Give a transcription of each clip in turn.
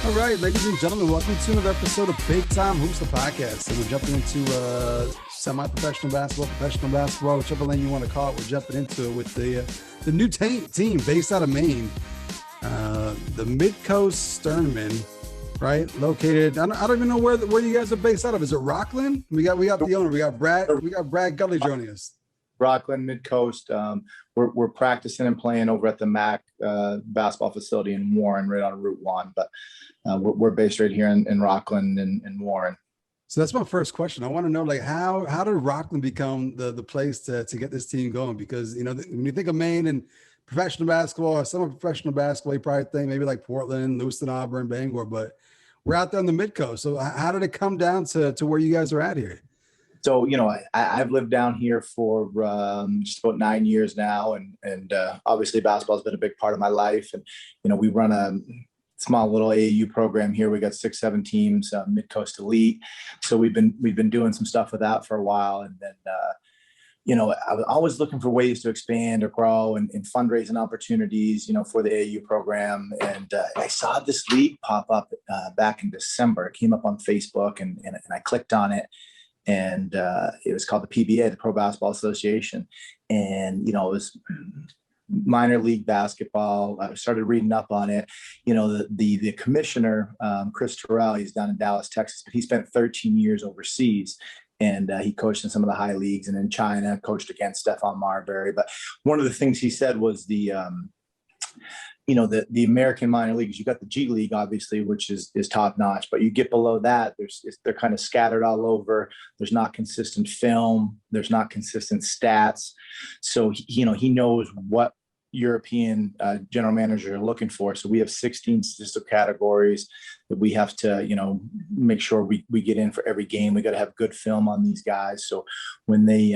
All right, ladies and gentlemen, welcome to another episode of Big Time Hoops, the podcast. And we're jumping into semi-professional basketball, professional basketball, whichever lane you want to call it. We're jumping into it with the new team based out of Maine, the Mid-Coast Sternmen, right? Located, I don't even know where you guys are based out of. Is it Rockland? We got the owner. We got Brad Galley joining us. Rockland, Mid-Coast. We're practicing and playing over at the MAC basketball facility in Warren, right on Route 1. But we're based right here in Rockland and Warren. So that's my first question. I want to know, like, how did Rockland become the place to get this team going? Because, you know, when you think of Maine and professional basketball or semi-professional basketball, you probably think maybe like Portland, Lewiston, Auburn, Bangor, but we're out there on the Mid-Coast. So how did it come down to where you guys are at here? So, you know, I've lived down here for just about 9 years now. And obviously basketball has been a big part of my life. And, you know, we run a small little AAU program here. We got 6-7 teams, Mid-Coast Elite. So we've been doing some stuff with that for a while. And then, you know, I was always looking for ways to expand or grow and fundraising opportunities, you know, for the AAU program. And I saw this league pop up back in December. It came up on Facebook and I clicked on it. And it was called the PBA, the Pro Basketball Association. And, you know, it was minor league basketball. I started reading up on it. You know, the commissioner, Chris Terrell, he's down in Dallas, Texas, but he spent 13 years overseas. And he coached in some of the high leagues and in China, coached against Stephon Marbury. But one of the things he said was you know, the American minor leagues, you got the G League, obviously, which is top notch, but you get below that, they're kind of scattered all over. There's not consistent film. There's not consistent stats. So, you know, he knows what European general managers are looking for. So we have 16 statistical categories that we have to, you know, make sure we get in for every game. We got to have good film on these guys. So when they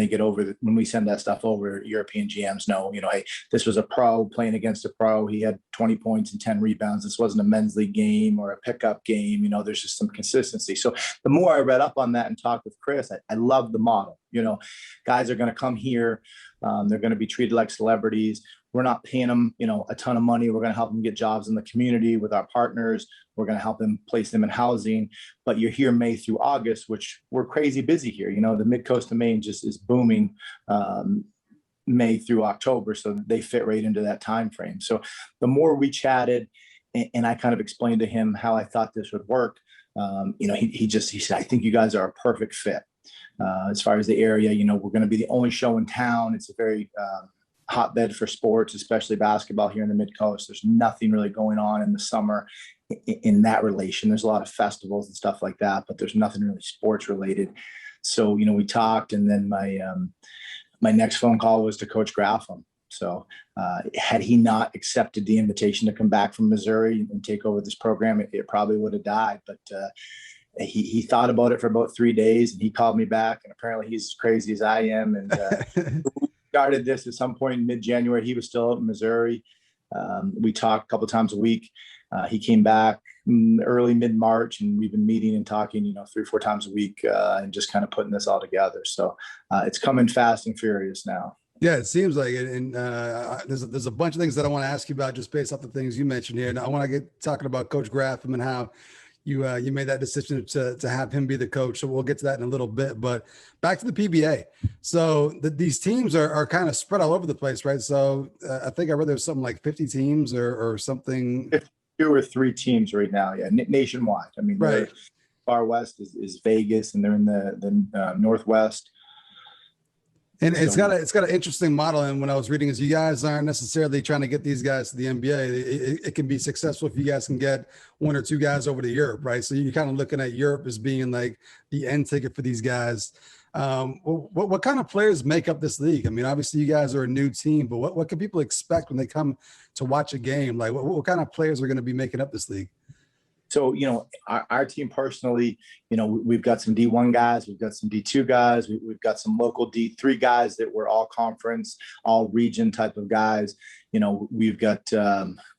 get over, when we send that stuff over, European GMs know, you know, hey, this was a pro playing against a pro. He had 20 points and 10 rebounds. This wasn't a men's league game or a pickup game. You know, there's just some consistency. So the more I read up on that and talked with Chris, I love the model. You know, guys are going to come here. They're going to be treated like celebrities. We're not paying them, you know, a ton of money. We're going to help them get jobs in the community with our partners. We're going to help them place them in housing. But you're here May through August, which we're crazy busy here. You know, the Mid-Coast of Maine just is booming May through October. So they fit right into that time frame. So the more we chatted and I kind of explained to him how I thought this would work, you know, he said, I think you guys are a perfect fit. As far as the area, you know, we're going to be the only show in town. It's a very hotbed for sports, especially basketball here in the Mid-Coast. There's nothing really going on in the summer in that relation. There's a lot of festivals and stuff like that, but there's nothing really sports related. So, you know, we talked, and then my next phone call was to Coach Graffam. So had he not accepted the invitation to come back from Missouri and take over this program, it probably would have died. But he thought about it for about 3 days, and he called me back, and apparently he's as crazy as I am. And we started this at some point in mid-January. He was still out in Missouri. We talked a couple of times a week. He came back early mid-March, and we've been meeting and talking, you know, 3 or 4 times a week, and just kind of putting this all together. So it's coming fast and furious now. Yeah, it seems like it. And there's a bunch of things that I want to ask you about just based off the things you mentioned here. And I want to get talking about Coach Graffam and how you made that decision to have him be the coach. So we'll get to that in a little bit. But back to the PBA. So these teams are kind of spread all over the place, right? So I think I read there's something like 50 teams or something. 2 or 3 teams right now, yeah, nationwide. I mean, right. Far west is Vegas, and they're in the Northwest. And it's got an interesting model. And when I was reading is you guys aren't necessarily trying to get these guys to the NBA. It can be successful if you guys can get 1 or 2 guys over to Europe, right? So you're kind of looking at Europe as being like the end ticket for these guys. What kind of players make up this league? I mean, obviously you guys are a new team, but what can people expect when they come to watch a game? Like what kind of players are going to be making up this league? So, you know, our team personally, you know, we've got some D1 guys, we've got some D2 guys, we've got some local D3 guys that were all conference, all region type of guys. You know, we've got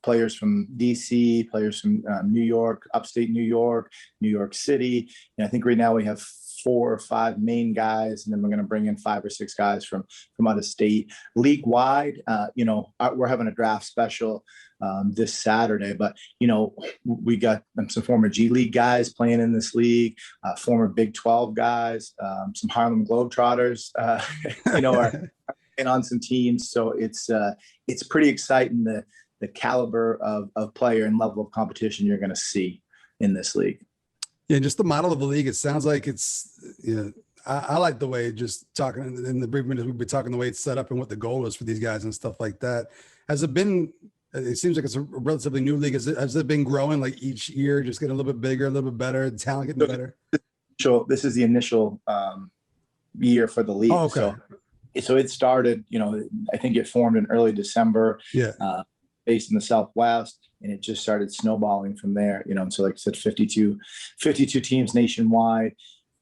players from DC, players from New York, upstate New York, New York City. And I think right now we have 4 or 5 main guys, and then we're going to bring in 5 or 6 guys from out of state. League wide, we're having a draft special this Saturday, but we got some former G League guys playing in this league, former Big 12 guys, some Harlem Globetrotters, are on some teams. So it's pretty exciting, the caliber of player and level of competition you're going to see in this league. Yeah, just the model of the league. It sounds like it's, I like the way, just talking in the brief minutes we've been talking, the way it's set up and what the goal is for these guys and stuff like that. Has it been, it seems like it's a relatively new league. Has it been growing like each year, just getting a little bit bigger, a little bit better, the talent getting better? So this is the initial year for the league. Oh, okay. So it started, I think it formed in early December. Yeah. Based in the Southwest, and it just started snowballing from there, and so like I said, 52 teams nationwide.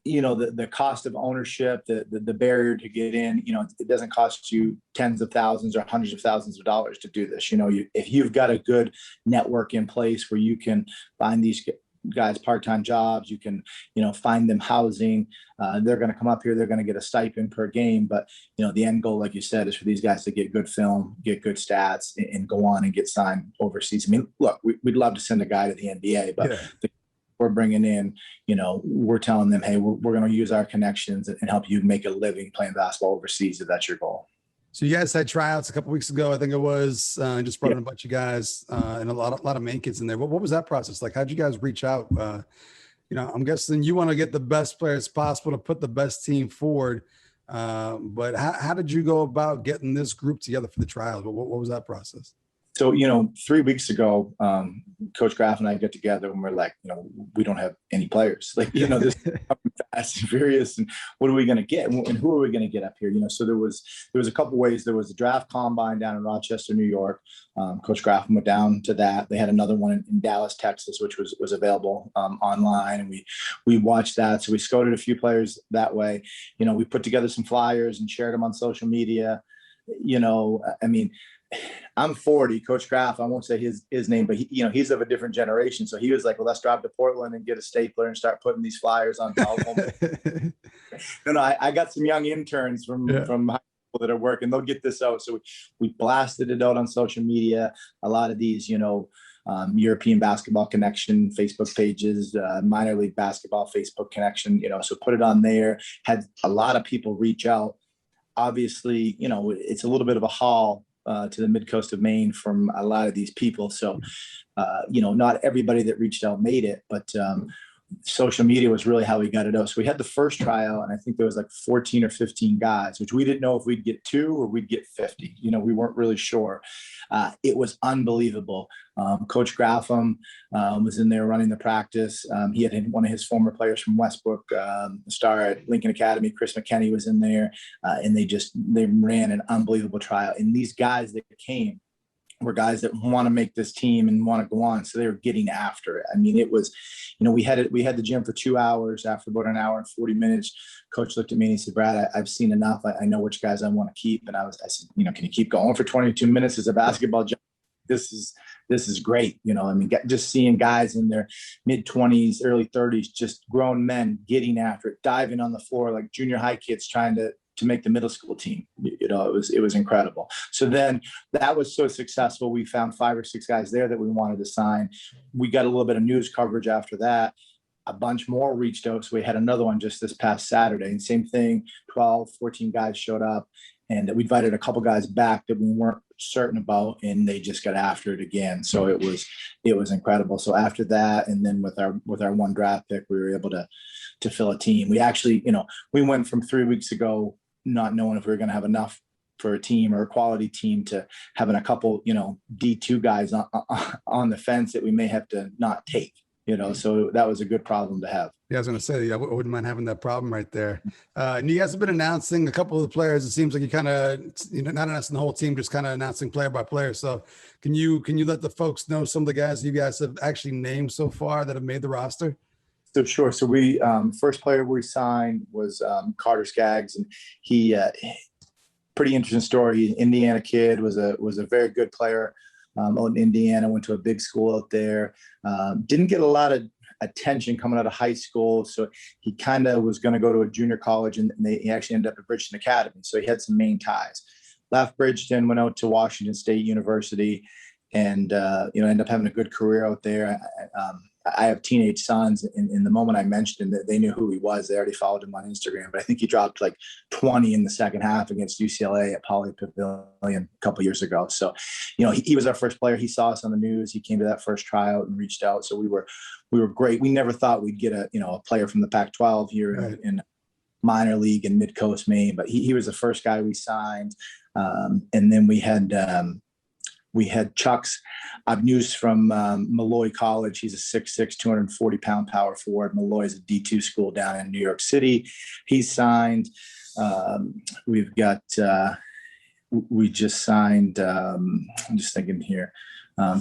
The cost of ownership, the barrier to get in, it doesn't cost you tens of thousands or hundreds of thousands of dollars to do this. If you've got a good network in place where you can find these guys part-time jobs, you can find them housing, they're going to come up here, they're going to get a stipend per game, but the end goal, like you said, is for these guys to get good film, get good stats, and go on and get signed overseas. I mean, look, we'd love to send a guy to the NBA, but we're bringing in, we're telling them, hey, we're going to use our connections and help you make a living playing basketball overseas if that's your goal. So you guys had tryouts a couple weeks ago, I think it was, just brought in a bunch of guys and a lot of main kids in there. What was that process like? How'd you guys reach out? I'm guessing you want to get the best players possible to put the best team forward. But how did you go about getting this group together for the trials? What was that process? So, 3 weeks ago, Coach Graffle and I get together and we're like, we don't have any players. Like, this is fast and furious, and what are we going to get? And who are we going to get up here? So there was a couple ways. There was a draft combine down in Rochester, New York. Coach Graffle went down to that. They had another one in Dallas, Texas, which was available online, and we watched that. So we scouted a few players that way. We put together some flyers and shared them on social media. I'm 40, Coach Graff, I won't say his name, but he's of a different generation. So he was like, well, let's drive to Portland and get a stapler and start putting these flyers on. I got some young interns from high school that are working. They'll get this out. So we blasted it out on social media. A lot of these, European Basketball Connection Facebook pages, minor league basketball Facebook connection, so put it on there. Had a lot of people reach out. Obviously, it's a little bit of a haul to the mid-coast of Maine from a lot of these people. So, not everybody that reached out made it, but social media was really how we got it out. So we had the first tryout, and I think there was like 14 or 15 guys, which we didn't know if we'd get 2 or we'd get 50. We weren't really sure. It was unbelievable. Coach Graffam was in there running the practice. He had one of his former players from Westbrook, star at Lincoln Academy, Chris McKenney, was in there, and they ran an unbelievable tryout. And these guys that came were guys that want to make this team and want to go on. So they were getting after it. I mean, it was, we had the gym for 2 hours. After about an hour and 40 minutes, Coach looked at me and he said, Brad, I've seen enough. I know which guys I want to keep. And I said, can you keep going for 22 minutes as a basketball job? This is great. Just seeing guys in their mid-20s, early 30s, just grown men getting after it, diving on the floor like junior high kids trying to make the middle school team. It was incredible. So then that was so successful. We found 5 or 6 guys there that we wanted to sign. We got a little bit of news coverage after that. A bunch more reached out. So we had another one just this past Saturday, and same thing, 12, 14 guys showed up, and we invited a couple guys back that we weren't certain about, and they just got after it again. So it was incredible. So after that, and then with our one draft pick, we were able to fill a team. We actually, we went from 3 weeks ago not knowing if we were going to have enough for a team or a quality team to having a couple, D2 guys on the fence that we may have to not take, so that was a good problem to have. Yeah, I was going to say, I wouldn't mind having that problem right there. And you guys have been announcing a couple of the players. It seems like you kind of, not announcing the whole team, just kind of announcing player by player. So can you let the folks know some of the guys you guys have actually named so far that have made the roster? So sure. So we first player we signed was Carter Skaggs, and he pretty interesting story. Indiana kid, was a very good player out in Indiana. Went to a big school out there. Didn't get a lot of attention coming out of high school. So he kind of was going to go to a junior college, and he actually ended up at Bridgeton Academy. So he had some main ties. Left Bridgeton, went out to Washington State University, and ended up having a good career out there. I have teenage sons, and in the moment I mentioned him, that they knew who he was. They already followed him on Instagram, but I think he dropped like 20 in the second half against UCLA at Poly Pavilion a couple years ago. So, he was our first player. He saw us on the news. He came to that first tryout and reached out. So we were great. We never thought we'd get a player from the Pac-12 here right. in minor league in Mid-Coast Maine, but he was the first guy we signed. And then we had Chuck's. I've news from Malloy College. He's a 6'6", 240-pound power forward. Malloy is a D2 school down in New York City. He's signed. We've got. We just signed. I'm just thinking here.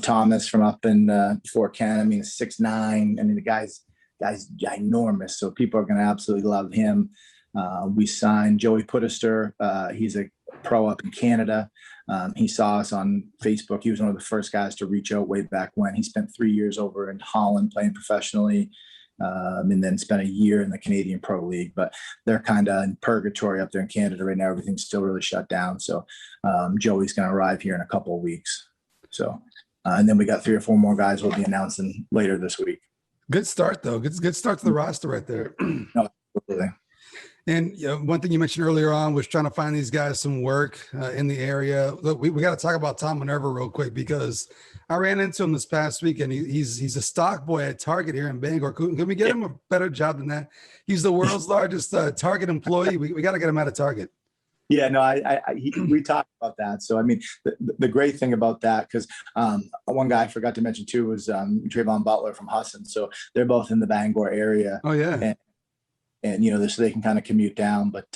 Thomas from up in Fort Ken. I mean, 6'9". I mean, the guy's ginormous. So people are going to absolutely love him. We signed Joey Puttester. He's a pro up in Canada. He saw us on Facebook. He was one of the first guys to reach out way back when. He spent 3 years over in Holland playing professionally, and then spent a year in the Canadian Pro League. But they're kind of in purgatory up there in Canada right now. Everything's still really shut down. So Joey's going to arrive here in a couple of weeks. So, and then we got 3 or 4 more guys we'll be announcing later this week. Good start, though. Good start to the roster right there. No, absolutely. And one thing you mentioned earlier on was trying to find these guys some work in the area. Look, we got to talk about Tom Minerva real quick, because I ran into him this past week, and he's a stock boy at Target here in Bangor. Can we get him a better job than that? He's the world's largest Target employee. We got to get him out of Target. Yeah, no, we talked about that. So, I mean, the great thing about that, because one guy I forgot to mention too was Trayvon Butler from Husson. So they're both in the Bangor area. Oh, yeah. And so they can kind of commute down. But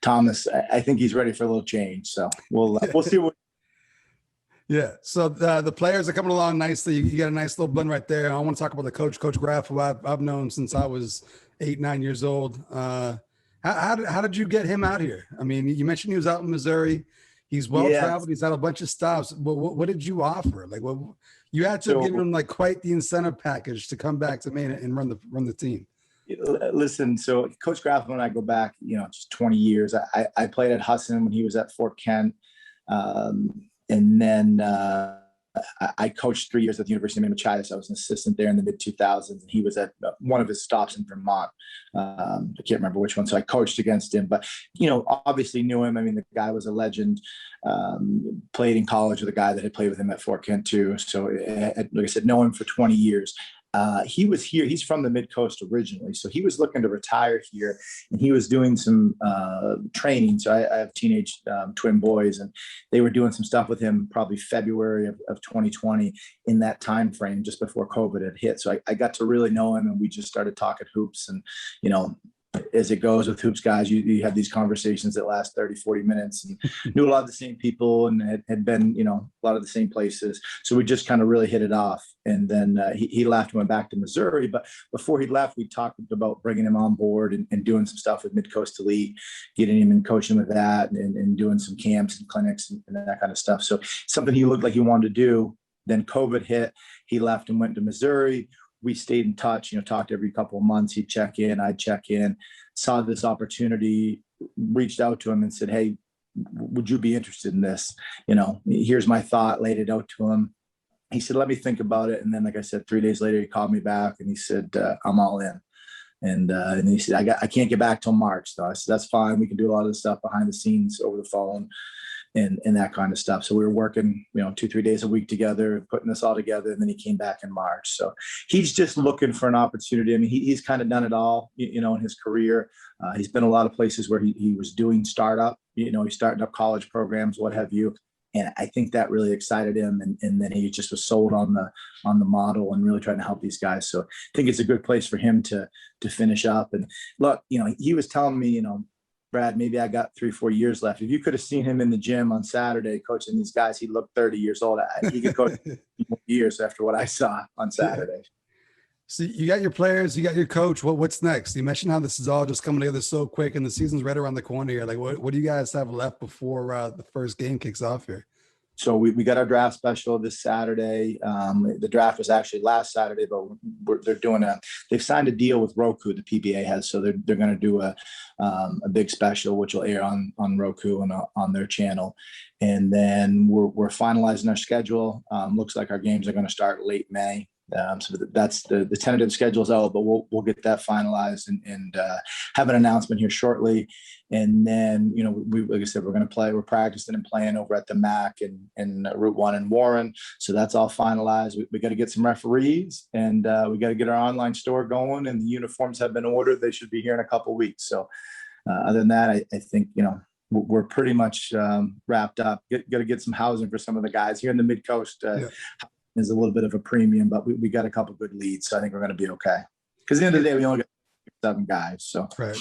Thomas, I think he's ready for a little change. So we'll see what. Yeah. So the players are coming along nicely. You got a nice little blend right there. I want to talk about the Coach Graffle. I've known since I was 8-9 years old. How did you get him out here? I mean, you mentioned he was out in Missouri. He's well traveled. He's had a bunch of stops. What did you offer? Like, what you had to give him like quite the incentive package to come back to Maine and run the team. Listen, so Coach Graffam and I go back, just 20 years. I played at Husson when he was at Fort Kent. And then I coached 3 years at the University of Machias. I was an assistant there in the mid-2000s, and he was at one of his stops in Vermont. I can't remember which one. So I coached against him, but, obviously knew him. I mean, the guy was a legend. Played in college with a guy that had played with him at Fort Kent too. So like I said, know him for 20 years. He was here. He's from the Mid-Coast originally. So he was looking to retire here, and he was doing some training. So I have teenage twin boys, and they were doing some stuff with him probably February of 2020 in that time frame, just before COVID had hit. So I got to really know him, and we just started talking hoops. And, as it goes with hoops guys, you have these conversations that last 30, 40 minutes, and knew a lot of the same people, and had been, a lot of the same places. So we just kind of really hit it off. And then he left and went back to Missouri. But before he left, we talked about bringing him on board and doing some stuff with Mid-Coast Elite, getting him and coaching with that, and doing some camps and clinics and that kind of stuff. So something he looked like he wanted to do. Then COVID hit. He left and went to Missouri. We stayed in touch, talked every couple of months. He'd check in, I'd check in, saw this opportunity, reached out to him and said, "Hey, would you be interested in this? Here's my thought," laid it out to him. He said, "Let me think about it." And then, like I said, 3 days later, he called me back and he said, "I'm all in." And he said, I can't get back till March though. I said, "That's fine. We can do a lot of the stuff behind the scenes over the phone and that kind of stuff." So we were working, 2-3 days a week together, putting this all together. And then he came back in March. So he's just looking for an opportunity. I mean, he's kind of done it all, in his career. He's been a lot of places where he was doing startup, he's starting up college programs, what have you. And I think that really excited him. And then he just was sold on the model and really trying to help these guys. So I think it's a good place for him to finish up. And look, he was telling me, "Brad, maybe I got 3-4 years left." If you could have seen him in the gym on Saturday coaching these guys, he looked 30 years old. He could coach years after what I saw on Saturday. So you got your players, you got your coach. What's next? You mentioned how this is all just coming together so quick, and the season's right around the corner here. Like, what do you guys have left before the first game kicks off here? So we got our draft special this Saturday. The draft was actually last Saturday, but they've signed a deal with Roku, the PBA has, so they're going to do a big special, which will air on Roku and on their channel. And then we're finalizing our schedule. Looks like our games are going to start late May. So that's the tentative schedule's out, but we'll get that finalized and have an announcement here shortly. And then, like I said, we're practicing and playing over at the MAC and Route 1 in Warren. So that's all finalized. We got to get some referees, and we got to get our online store going, and the uniforms have been ordered. They should be here in a couple of weeks. So other than that, I think, we're pretty much wrapped up. Got to get some housing for some of the guys here in the Mid-Coast. Is a little bit of a premium, but we got a couple good leads, so I think we're going to be okay. Because at the end of the day, we only got 7 guys. So right.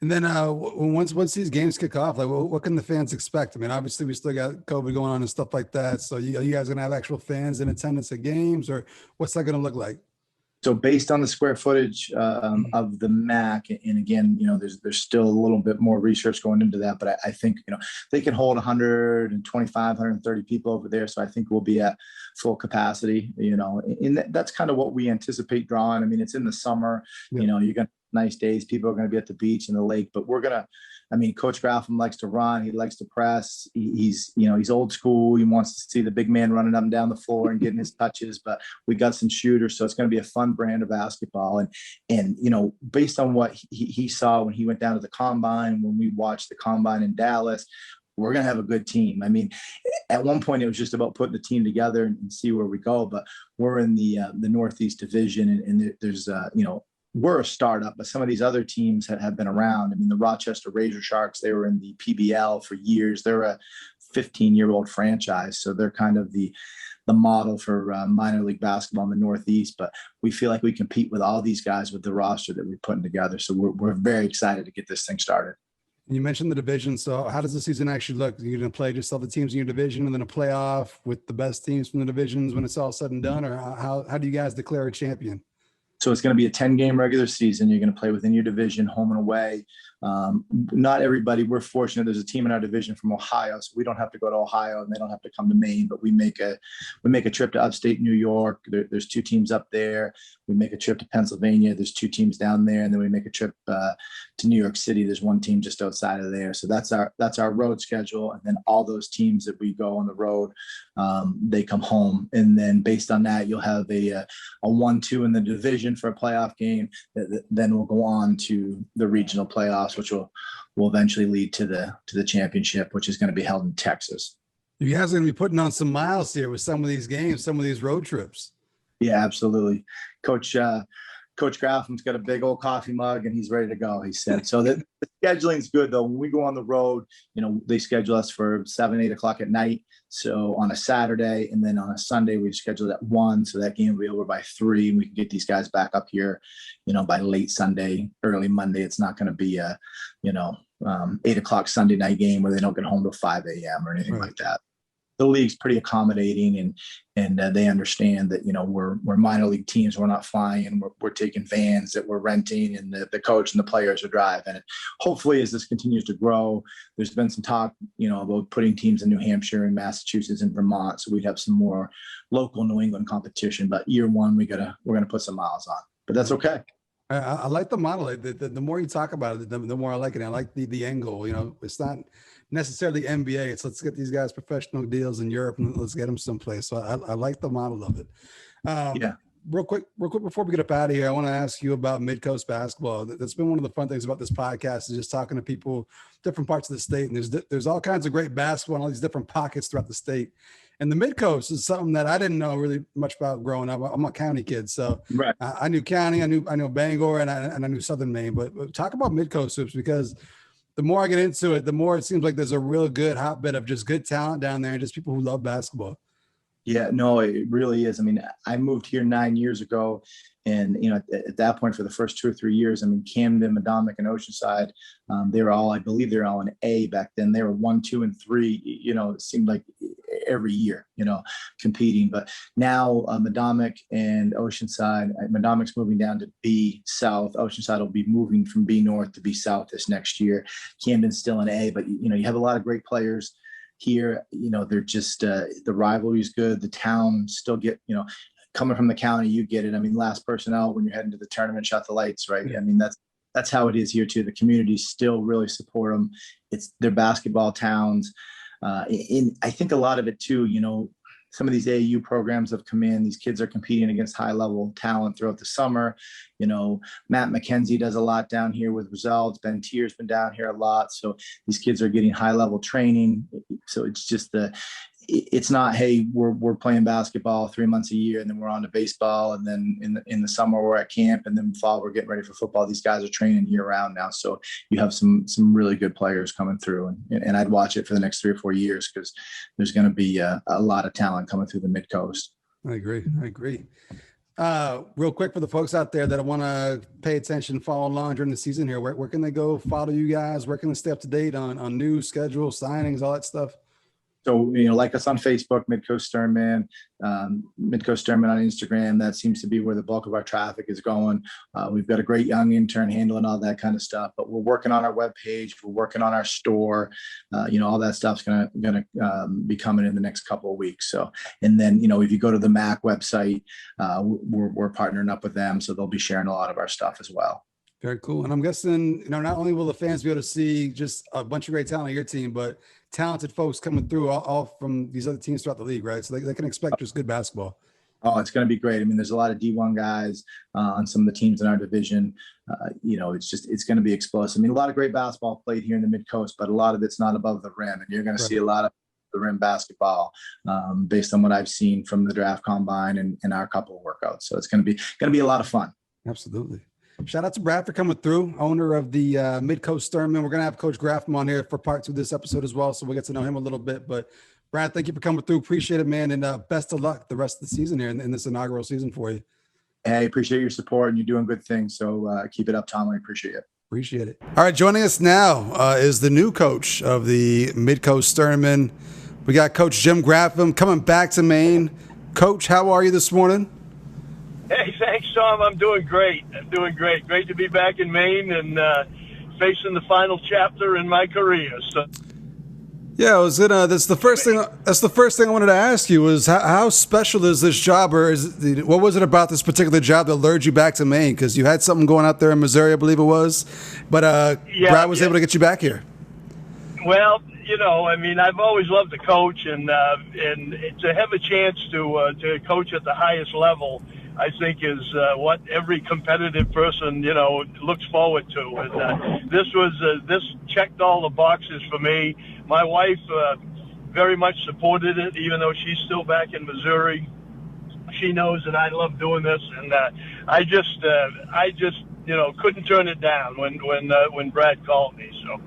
And then once these games kick off, like what can the fans expect? I mean, obviously we still got COVID going on and stuff like that. So you guys gonna have actual fans in attendance at games, or what's that gonna look like? So based on the square footage of the MAC, and again, there's still a little bit more research going into that, but I think, they can hold 125, 130 people over there. So I think we'll be at full capacity, and that's kind of what we anticipate drawing. I mean, it's in the summer, you're going to nice days. People are going to be at the beach and the lake, but Coach Graffam likes to run. He likes to press. He's old school. He wants to see the big man running up and down the floor and getting his touches, but we got some shooters. So it's going to be a fun brand of basketball. And based on what he saw when he went down to the combine, when we watched the combine in Dallas, we're going to have a good team. I mean, at one point it was just about putting the team together and see where we go, but we're in the Northeast Division, and there's we're a startup, but some of these other teams have been around. I mean, the Rochester Razor Sharks, they were in the PBL for years. They're a 15-year-old franchise. So they're kind of the model for minor league basketball in the Northeast, but we feel like we compete with all these guys with the roster that we're putting together. So we're very excited to get this thing started. You mentioned the division. So how does the season actually look? You're going to play just all the teams in your division and then a playoff with the best teams from the divisions when it's all said and done? Or how do you guys declare a champion? So it's going to be a 10-game regular season. You're going to play within your division, home and away. Not everybody. We're fortunate. There's a team in our division from Ohio, so we don't have to go to Ohio, and they don't have to come to Maine. But we make a trip to upstate New York. There's 2 teams up there. We make a trip to Pennsylvania. There's 2 teams down there, and then we make a trip to New York City. There's 1 team just outside of there. So that's our road schedule. And then all those teams that we go on the road, they come home. And then based on that, you'll have a 1-2 in the division for a playoff game. Then we'll go on to the regional playoffs, which will eventually lead to the championship, which is going to be held in Texas. You guys are going to be putting on some miles here with some of these games, some of these road trips. Yeah, absolutely. Coach Graffam's got a big old coffee mug and he's ready to go, he said. So the scheduling's good though. When we go on the road, they schedule us for 7, 8 o'clock at night. So on a Saturday, and then on a Sunday, we've scheduled at 1. So that game will be over by 3, and we can get these guys back up here, by late Sunday, early Monday. It's not going to be a, 8 o'clock Sunday night game where they don't get home till 5 a.m. or anything like that. The league's pretty accommodating, and they understand that, we're minor league teams. We're not flying, and we're taking vans that we're renting, and the coach and the players are driving. And hopefully as this continues to grow, there's been some talk, about putting teams in New Hampshire and Massachusetts and Vermont. So we'd have some more local New England competition, but year 1, we're going to put some miles on, but that's okay. I like the model. The more you talk about it, the more I like it. I like the angle. It's not necessarily NBA. It's let's get these guys professional deals in Europe and let's get them someplace. So I like the model of it. Real quick before we get up out of here, I want to ask you about Mid-Coast basketball. That's been one of the fun things about this podcast, is just talking to people, different parts of the state. And there's all kinds of great basketball in all these different pockets throughout the state. And the Mid-Coast is something that I didn't know really much about growing up. I'm a county kid, so right. I knew county, I knew Bangor, and I knew Southern Maine. But talk about Mid-Coast hoops, because the more I get into it, the more it seems like there's a real good hotbed of just good talent down there and just people who love basketball. Yeah, no, it really is. I mean, I moved here 9 years ago, and at that point, for the first 2 or 3 years, Camden, Madomic, and Oceanside, they were all, I believe, they were all in A back then. They were 1, 2, and 3. It seemed like every year, competing. But now Madomic and Oceanside, Madomic's moving down to B South. Oceanside will be moving from B North to B South this next year. Camden's still in A, but you have a lot of great players here. They're just the rivalry is good. The town still get, coming from the county, you get it. I mean, last person out when you're heading to the tournament, shut the lights, right? I mean, that's how it is here too. The community still really support them. It's their basketball towns. I think a lot of it too, some of these AAU programs have come in. These kids are competing against high level talent throughout the summer. Matt McKenzie does a lot down here with results. Ben Tier's been down here a lot. So these kids are getting high level training. So it's just it's not, hey, we're playing basketball 3 months a year and then we're on to baseball, and then in the summer we're at camp, and then fall we're getting ready for football. These guys are training year round now, so you have some really good players coming through, and I'd watch it for the next 3 or 4 years because there's going to be a lot of talent coming through the Mid-Coast. I agree. Real quick for the folks out there that want to pay attention, follow along during the season here, where can they go follow you guys? Where can they stay up to date on news, schedule, signings, all that stuff? So, like us on Facebook, Mid-Coast Sternmen, Mid-Coast Sternmen on Instagram. That seems to be where the bulk of our traffic is going. We've got a great young intern handling all that kind of stuff, but we're working on our webpage. We're working on our store. All that stuff's gonna be coming in the next couple of weeks. So, and then, if you go to the MAC website, we're partnering up with them. So they'll be sharing a lot of our stuff as well. Very cool. And I'm guessing, not only will the fans be able to see just a bunch of great talent on your team, but talented folks coming through all from these other teams throughout the league, right? So they can expect just good basketball. Oh, it's going to be great. I mean, there's a lot of D1 guys on some of the teams in our division. It's going to be explosive. I mean, a lot of great basketball played here in the Mid-Coast, but a lot of it's not above the rim. And you're going to see a lot of the rim basketball based on what I've seen from the draft combine and our couple of workouts. So it's going to be a lot of fun. Absolutely. Shout out to Brad for coming through, owner of the Mid-Coast Sternmen. We're going to have Coach Graffam on here for part 2 of this episode as well, so we'll get to know him a little bit. But Brad, thank you for coming through. Appreciate it, man, and best of luck the rest of the season here in this inaugural season for you. Hey, appreciate your support, and you're doing good things. So keep it up, Tom. I appreciate it. Appreciate it. All right, joining us now is the new coach of the Mid-Coast Sternmen. We got Coach Jim Graffam coming back to Maine. Coach, how are you this morning? Hey, thanks, Tom. I'm doing great. Great to be back in Maine and facing the final chapter in my career. So, yeah, I was gonna. That's the first thing. That's the first thing I wanted to ask you was how special is this job, or what was it about this particular job that lured you back to Maine? Because you had something going out there in Missouri, I believe it was, but Brad was able to get you back here. Well, I've always loved to coach, and to have a chance to coach at the highest level, I think is what every competitive person, looks forward to. And this checked all the boxes for me. My wife very much supported it, even though she's still back in Missouri. She knows that I love doing this, and I just couldn't turn it down when Brad called me. So.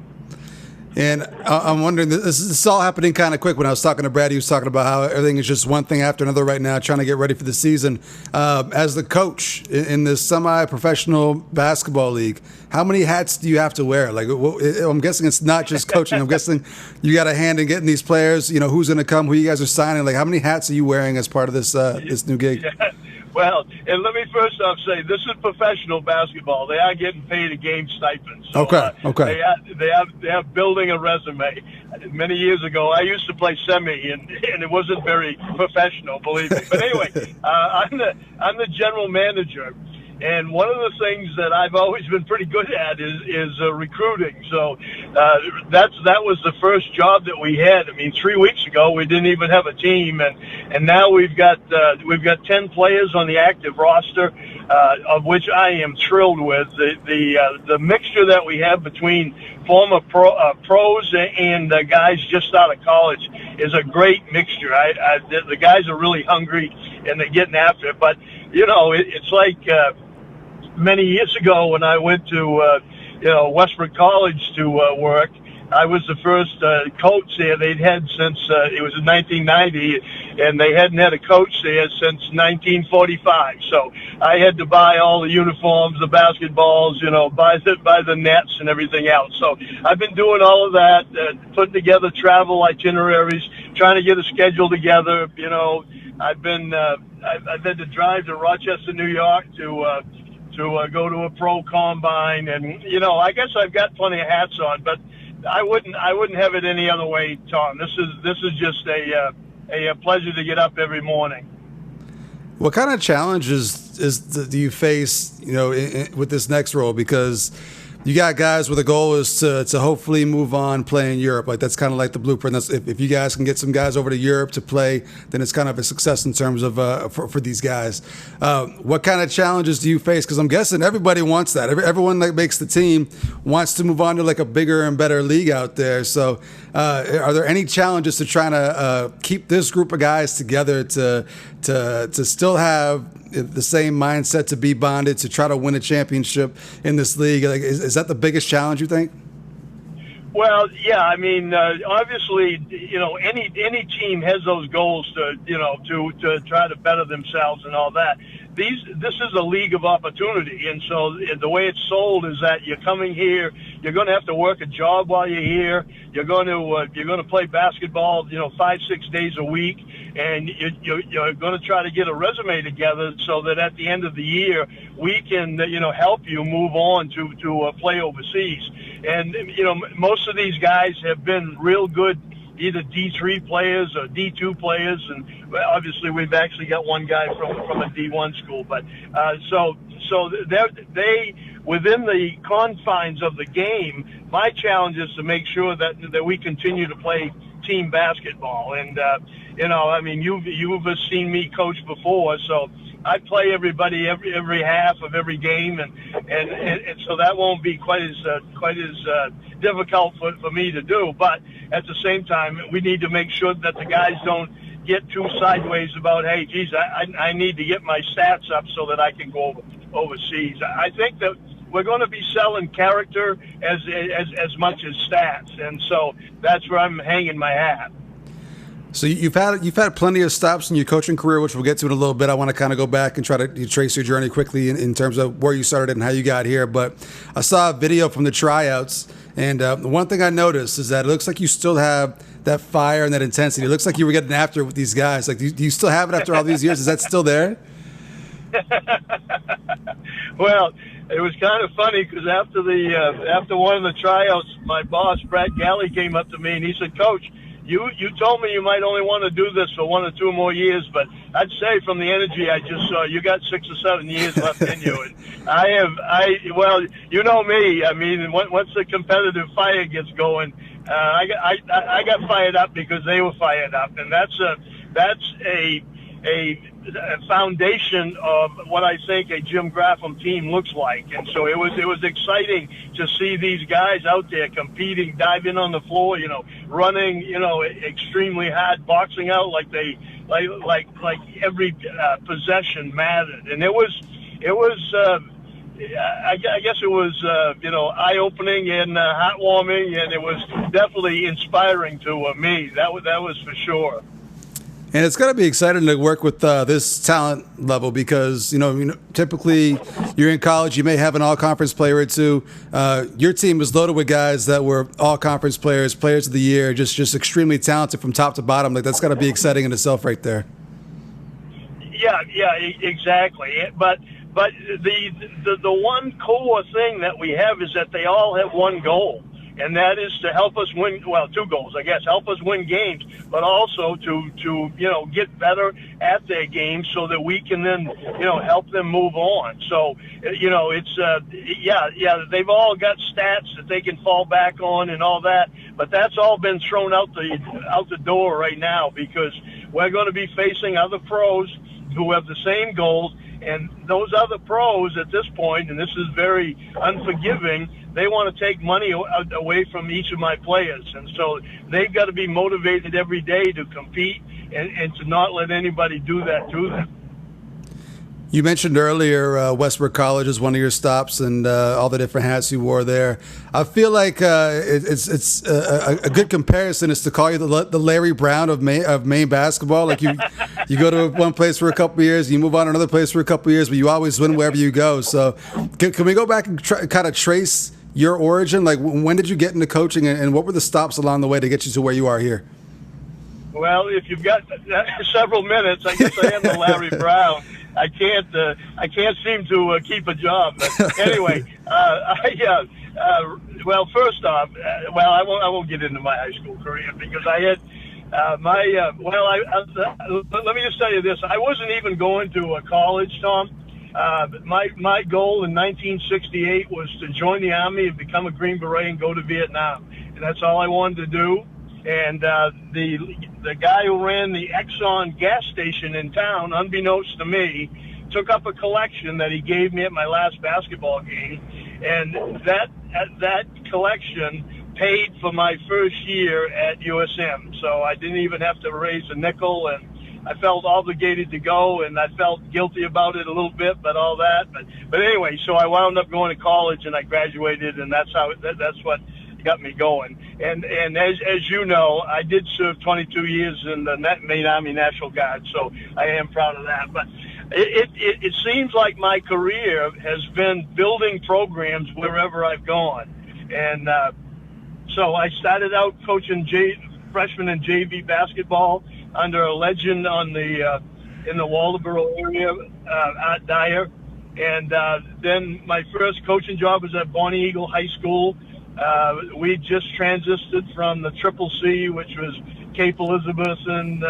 And I'm wondering, this is all happening kind of quick. When I was talking to Brad, he was talking about how everything is just one thing after another right now, trying to get ready for the season. As the coach in this semi-professional basketball league, how many hats do you have to wear? Like, I'm guessing it's not just coaching. I'm guessing you got a hand in getting these players, who's going to come, who you guys are signing. Like, how many hats are you wearing as part of this this new gig? Yeah. Well, and let me first off say, this is professional basketball. They are getting paid a game stipend. So, okay. They have building a resume. Many years ago, I used to play semi, and it wasn't very professional, believe me. But anyway, I'm the general manager. And one of the things that I've always been pretty good at is recruiting. So that was the first job that we had. I mean, 3 weeks ago we didn't even have a team, and now we've got 10 players on the active roster, of which I am thrilled with. The mixture that we have between former pros and guys just out of college is a great mixture. The guys are really hungry and they're getting after it. But it's like. Many years ago when I went to, Westbrook College to work, I was the first coach there they'd had since, it was in 1990, and they hadn't had a coach there since 1945. So I had to buy all the uniforms, the basketballs, buy the nets and everything else. So I've been doing all of that, putting together travel itineraries, trying to get a schedule together. I've had to drive to Rochester, New York to go to a pro combine, and I guess I've got plenty of hats on, but I wouldn't have it any other way, Tom. This is just a pleasure to get up every morning. What kind of challenges do you face, with this next role? Because you got guys where the goal is to hopefully move on, play in Europe. Like that's kind of like the blueprint. That's if you guys can get some guys over to Europe to play, then it's kind of a success in terms of for these guys. What kind of challenges do you face? Because I'm guessing everybody wants that. Everyone that makes the team wants to move on to like a bigger and better league out there. So are there any challenges to trying to keep this group of guys together to still have the same mindset, to be bonded, to try to win a championship in this league? Like, is that the biggest challenge, you think? Well, yeah. I mean, obviously, any team has those goals to try to better themselves and all that. This is a league of opportunity, and so the way it's sold is that you're coming here, you're going to have to work a job while you're here. You're going to play basketball, 5-6 days a week, and you're going to try to get a resume together so that at the end of the year we can help you move on to play overseas. And most of these guys have been real good, either D3 players or D2 players, and obviously we've actually got one guy from a D1 school. But so they within the confines of the game. My challenge is to make sure that we continue to play team basketball. And I mean, you've seen me coach before, so I play everybody every half of every game, and so that won't be quite as difficult for me to do. But at the same time, we need to make sure that the guys don't get too sideways about, hey, geez, I need to get my stats up so that I can go overseas. I think that we're going to be selling character as much as stats, and so that's where I'm hanging my hat. So you've had plenty of stops in your coaching career, which we'll get to in a little bit. I want to kind of go back and try to trace your journey quickly in terms of where you started and how you got here. But I saw a video from the tryouts, and one thing I noticed is that it looks like you still have that fire and that intensity. It looks like you were getting after it with these guys. Like, do you still have it after all these years? Is that still there? Well, it was kind of funny because after one of the tryouts, my boss, Brad Galley, came up to me and he said, "Coach, you told me you might only want to do this for 1 or 2 more years, but I'd say from the energy I just saw, you got 6 or 7 years left in you." And well, you know me. I mean, once the competitive fire gets going, I got fired up because they were fired up, and that's a foundation of what I think a Jim Graffam team looks like. And so it was exciting to see these guys out there competing, diving on the floor, running, extremely hard, boxing out like every possession mattered. And it was I guess it was eye-opening and heartwarming, and it was definitely inspiring to me. That was for sure. And it's got to be exciting to work with this talent level because, typically you're in college, you may have an all-conference player or two. Your team is loaded with guys that were all-conference players of the year, just extremely talented from top to bottom. Like, that's got to be exciting in itself right there. Yeah, exactly. But the one core thing that we have is that they all have one goal. And that is to help us win, well, 2 goals, I guess, help us win games, but also to get better at their games so that we can then, help them move on. So, it's, they've all got stats that they can fall back on and all that, but that's all been thrown out the door right now because we're going to be facing other pros who have the same goals, and those other pros at this point, and this is very unforgiving, they want to take money away from each of my players. And so they've got to be motivated every day to compete and to not let anybody do that to them. You mentioned earlier Westbrook College is one of your stops and all the different hats you wore there. I feel like it's a good comparison is to call you the Larry Brown of Maine basketball. Like you go to one place for a couple of years, you move on to another place for a couple of years, but you always win wherever you go. So can we go back and kind of trace your origin? Like, when did you get into coaching, and what were the stops along the way to get you to where you are here? Well, if you've got several minutes, I guess I am the Larry Brown. I can't seem to keep a job. But anyway, Well, first off, I won't get into my high school career because I had let me just tell you this. I wasn't even going to a college, Tom. My goal in 1968 was to join the Army and become a Green Beret and go to Vietnam. And that's all I wanted to do. And the guy who ran the Exxon gas station in town, unbeknownst to me, took up a collection that he gave me at my last basketball game. And that collection paid for my first year at USM. So I didn't even have to raise a nickel, and I felt obligated to go, and I felt guilty about it a little bit, but all that. But anyway, so I wound up going to college, and I graduated, and that's what got me going. And as you know, I did serve 22 years in the Main Army National Guard, so I am proud of that. But it seems like my career has been building programs wherever I've gone. And so I started out coaching freshman and JV basketball under a legend in the Waldoboro area, Art Dyer. And then my first coaching job was at Bonnie Eagle High School. We just transited from the Triple C, which was Cape Elizabeth and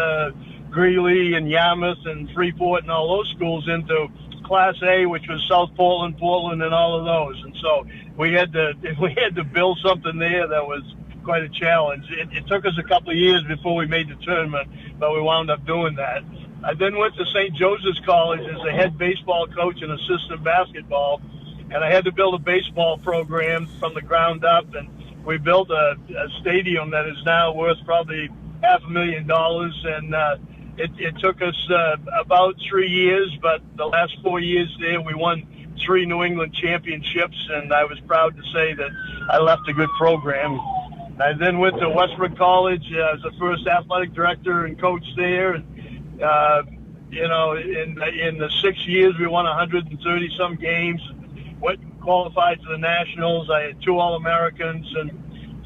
Greeley and Yarmouth and Freeport and all those schools, into Class A, which was South Portland, and all of those. And so we had to build something there that was quite a challenge. It took us a couple of years before we made the tournament, but we wound up doing that. I then went to St. Joseph's College as a head baseball coach and assistant basketball, and I had to build a baseball program from the ground up, and we built a stadium that is now worth probably $500,000, and it took us about 3 years, but the last 4 years there we won 3 New England championships, and I was proud to say that I left a good program. I then went to Westbrook College as the first athletic director and coach there. And, in the 6 years, we won 130 some games, qualified to the Nationals. I had 2 All-Americans and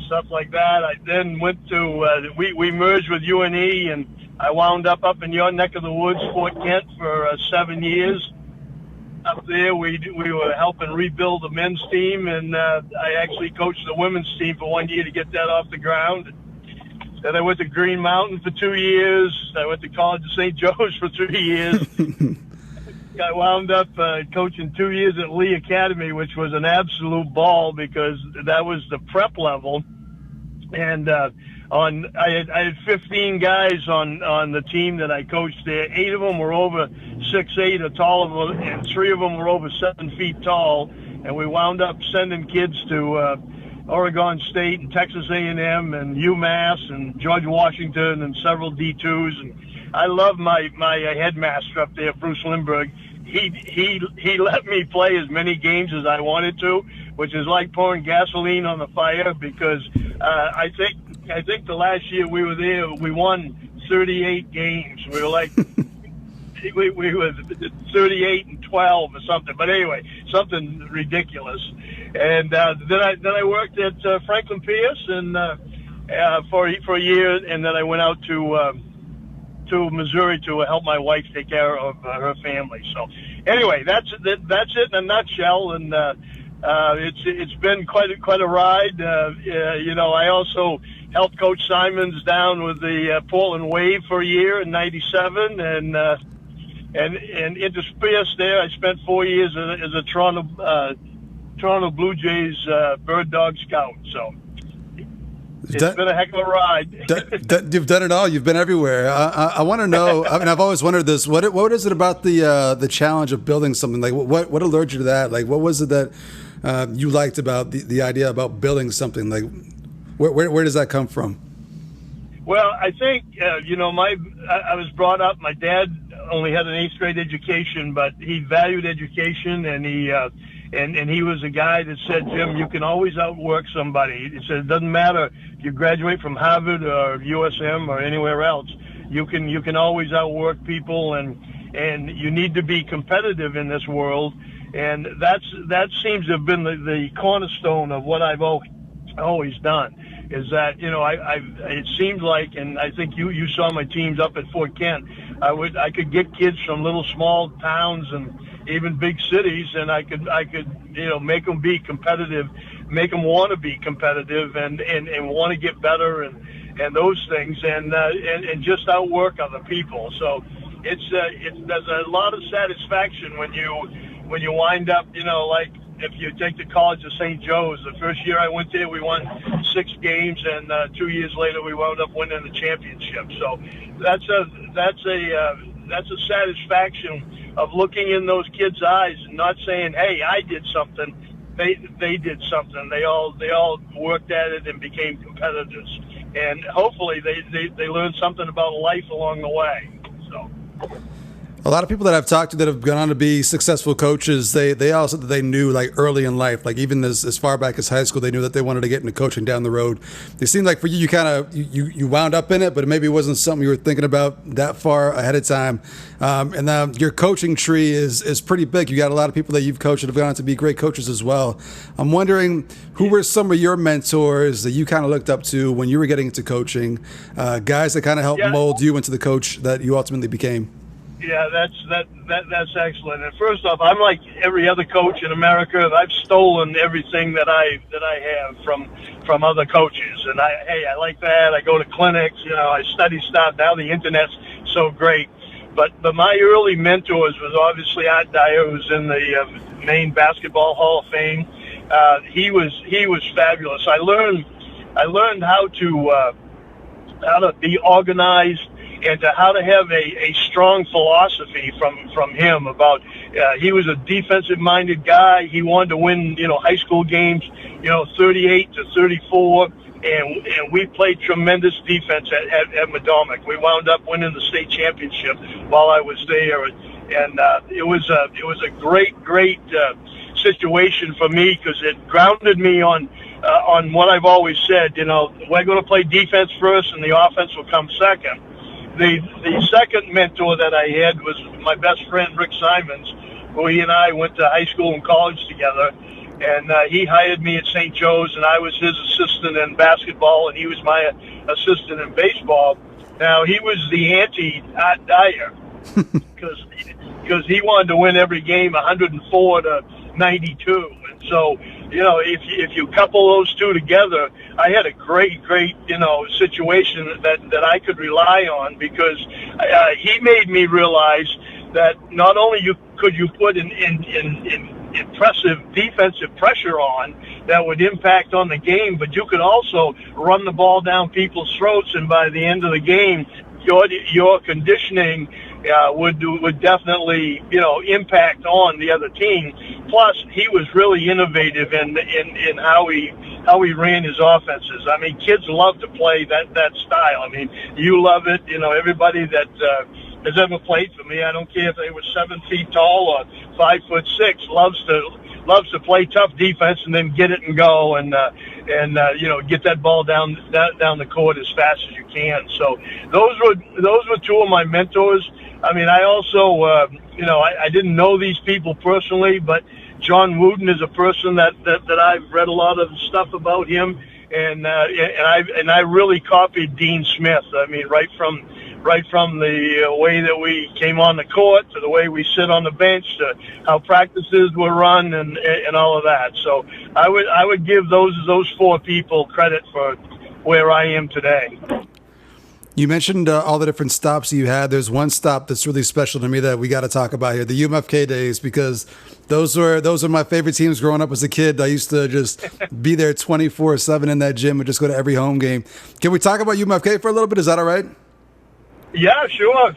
stuff like that. I then went to, we merged with UNE, and I wound up in your neck of the woods, Fort Kent, for 7 years. Up there, we were helping rebuild the men's team, and I actually coached the women's team for 1 year to get that off the ground. Then I went to Green Mountain for 2 years. I went to college at St. Joe's for 3 years. I wound up coaching 2 years at Lee Academy, which was an absolute ball because that was the prep level. And I had 15 guys on the team that I coached there. 8 of them were over 6'8" or taller, and 3 of them were over 7 feet tall. And we wound up sending kids to Oregon State and Texas A&M and UMass and George Washington and several D2s. And I love my headmaster up there, Bruce Lindbergh. He let me play as many games as I wanted to, which is like pouring gasoline on the fire, because I think the last year we were there, we won 38 games. We were like, we were 38-12 or something. But anyway, something ridiculous. And then I worked at Franklin Pierce and for a year, and then I went out to Missouri to help my wife take care of her family. So anyway, that's it in a nutshell. And it's been quite a ride. I also helped Coach Simons down with the Portland Wave for a year in '97, and interspersed there, I spent 4 years as a Toronto Blue Jays bird dog scout. So it's been a heck of a ride. You've done it all. You've been everywhere. I want to know. I mean, I've always wondered this. What is it about the challenge of building something? Like, what allured you to that? Like, what was it that you liked about the idea about building something? Like, where does that come from? Well, I think I was brought up. My dad only had an 8th grade education, but he valued education, and he was a guy that said, Jim, you can always outwork somebody. He said, it doesn't matter if you graduate from Harvard or USM or anywhere else. You can always outwork people, and you need to be competitive in this world. And that seems to have been the cornerstone of what I've always done. Is that, it seemed like, and I think you saw my teams up at Fort Kent, I could get kids from little small towns and even big cities, and I could make them be competitive. make them want to be competitive and want to get better and those things and just outwork other people. So there's a lot of satisfaction when you wind up, like if you take the College of St. Joe's, the first year I went there, we won 6 games, and 2 years later we wound up winning the championship. So that's a satisfaction of looking in those kids' eyes and not saying, "Hey, I did something." They did something. They all worked at it and became competitors, and hopefully they learned something about life along the way. So. A lot of people that I've talked to that have gone on to be successful coaches, they all said that they knew, like, early in life, like even as far back as high school, they knew that they wanted to get into coaching down the road. It seemed like for you, you wound up in it, but maybe it wasn't something you were thinking about that far ahead of time. And your coaching tree is pretty big. You got a lot of people that you've coached that have gone on to be great coaches as well. I'm wondering, who were some of your mentors that you kind of looked up to when you were getting into coaching, guys that kind of helped mold you into the coach that you ultimately became? Yeah, that's excellent. And first off, I'm like every other coach in America. I've stolen everything that I have from other coaches. And I like that. I go to clinics. I study stuff. Now the internet's so great. But my early mentors was obviously Art Dyer, who's in the Maine Basketball Hall of Fame. He was fabulous. I learned how to be organized, and how to have a strong philosophy from him about, he was a defensive-minded guy. He wanted to win, high school games, 38-34, and we played tremendous defense at Madomic. We wound up winning the state championship while I was there, and it was a great situation for me because it grounded me on what I've always said. We're going to play defense first, and the offense will come second. The second mentor that I had was my best friend, Rick Simons, who he and I went to high school and college together. And he hired me at St. Joe's, and I was his assistant in basketball, and he was my assistant in baseball. Now, he was the anti-Art Dyer because he wanted to win every game 104-92. And so, if you couple those two together, I had a great, situation that I could rely on because he made me realize that not only could you put in impressive defensive pressure on that would impact on the game, but you could also run the ball down people's throats, and by the end of the game, your conditioning would definitely impact on the other team. Plus, he was really innovative in how he ran his offenses. I mean, kids love to play that style. I mean, you love it. Everybody that has ever played for me, I don't care if they were 7 feet tall or 5'6", loves to play tough defense and then get it and go and get that ball down the court as fast as you can. So those were two of my mentors. I mean, I also I didn't know these people personally, but John Wooden is a person that I've read a lot of stuff about him, and I really copied Dean Smith. I mean, right from the way that we came on the court to the way we sit on the bench to how practices were run and all of that. So I would give those 4 people credit for where I am today. You mentioned all the different stops you had. There's one stop that's really special to me that we got to talk about here, the UMFK days, because those are my favorite teams growing up as a kid. I used to just be there 24/7 in that gym and just go to every home game. Can we talk about UMFK for a little bit? Is that all right? Yeah, sure.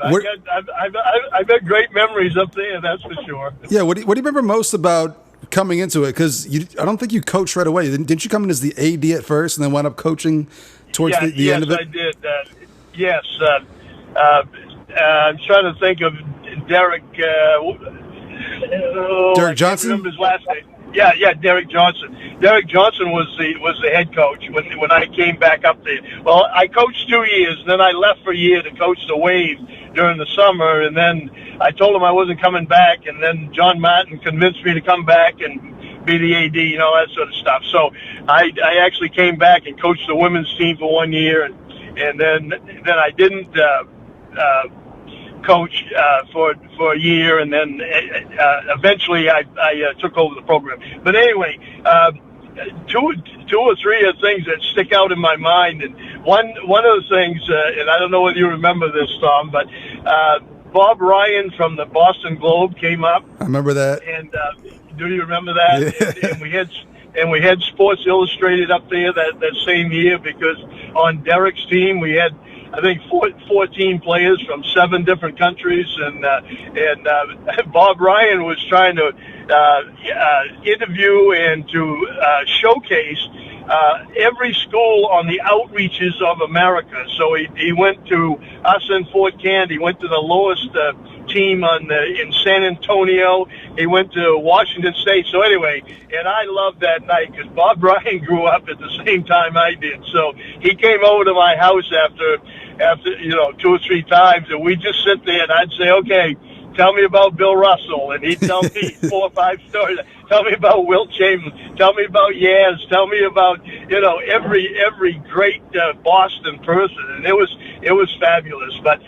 I've got great memories up there, that's for sure. Yeah, what do you remember most about coming into it? Because I don't think you coached right away. Didn't you come in as the AD at first and then wind up coaching towards the end of it? Yes, I did. I'm trying to think of Derek. Derek Johnson? I can't remember his last name. Yeah, Derek Johnson. Derek Johnson was the head coach when I came back up there. Well, I coached 2 years, and then I left for a year to coach the Wave during the summer, and then I told him I wasn't coming back, and then John Martin convinced me to come back and be the AD, that sort of stuff. So I actually came back and coached the women's team for 1 year, and then I didn't coach for a year, and then eventually I took over the program. But anyway, two or three of things that stick out in my mind, and one of the things, and I don't know whether you remember this, Tom, but Bob Ryan from the Boston Globe came up. I remember that. And do you remember that? Yeah. And we had Sports Illustrated up there that same year, because on Derek's team we had, I think, 14 players from 7 different countries, and Bob Ryan was trying to interview and to showcase every school on the outreaches of America. So he went to us in Fort Kent. He went to the lowest team in San Antonio. He went to Washington State. So anyway, and I loved that night because Bob Ryan grew up at the same time I did. So he came over to my house after 2 or 3 times, and we just sit there, and I'd say, okay, tell me about Bill Russell, and he'd tell me 4 or 5 stories. Tell me about Wilt Chamberlain. Tell me about Yaz. Tell me about every great Boston person, and it was fabulous. But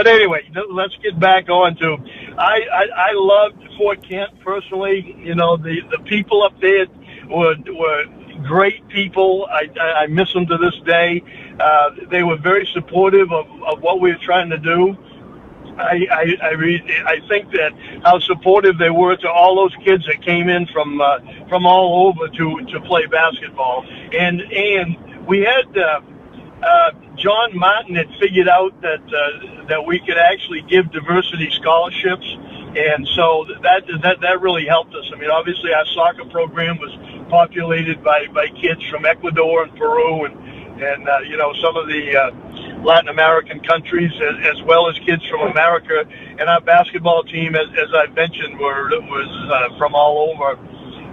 anyway, let's get back on to. I loved Fort Kent personally. The people up there were great people. I miss them to this day. They were very supportive of what we were trying to do. I think that how supportive they were to all those kids that came in from all over to play basketball, and we had John Martin had figured out that we could actually give diversity scholarships, and so that really helped us. I mean, obviously our soccer program was populated by kids from Ecuador and Peru and some of the Latin American countries, as well as kids from America, and our basketball team, as I mentioned, was from all over.